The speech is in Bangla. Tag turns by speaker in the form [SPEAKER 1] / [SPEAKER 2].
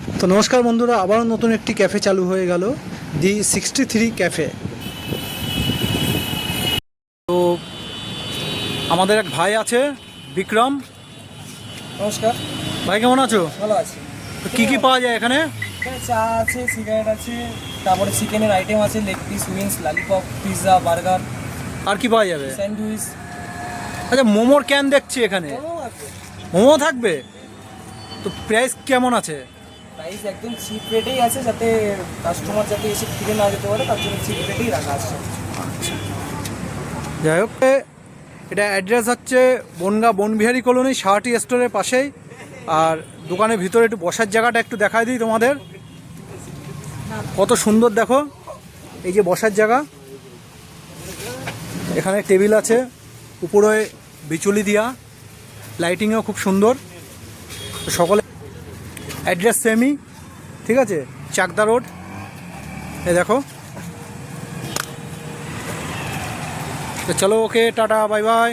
[SPEAKER 1] তো নমস্কার বন্ধুরা, আবারও নতুন একটি ক্যাফে চালু হয়ে গেল, দি 63 ক্যাফে। তো আমাদের এক ভাই আছে, বিক্রম।
[SPEAKER 2] নমস্কার
[SPEAKER 1] ভাই, কেমন আছো?
[SPEAKER 2] ভালো আছি।
[SPEAKER 1] তো কী কী পাওয়া যায় এখানে?
[SPEAKER 2] এখানে চা আছে, সিগারেট আছে, তারপরে চিকেনের আইটেম আছে, leg piece, wings, lollipop, pizza, burger,
[SPEAKER 1] আর কি পাওয়া যাবে?
[SPEAKER 2] স্যান্ডউইচ।
[SPEAKER 1] আচ্ছা, মোমোর ক্যান দেখছি এখানে। মোমো থাকবে? তো প্রাইস কেমন আছে?
[SPEAKER 2] প্রাইস একদম চিপ রেটেই আছে, যাতে কাস্টমার যাতে এসে ফিরে না যেতে পারে তার জন্য চিপ রেটেই রাখা আছে।
[SPEAKER 1] আচ্ছা, যাই হোক, এটা অ্যাড্রেস হচ্ছে বনগাঁ বনবিহারী কলোনি, শাহটি স্টোরের পাশেই। আর দোকানের ভিতরে একটু বসার জায়গাটা একটু দেখায় দিই তোমাদের। কত সুন্দর দেখো, এই যে বসার জায়গা, এখানে টেবিল আছে, উপরে বিচুলি দেওয়া, লাইটিংও খুব সুন্দর। সকলে অ্যাড্রেস সেমই, ঠিক আছে, চাকদা রোড। এ দেখো। তো চলো, ওকে, টাটা, বাই বাই।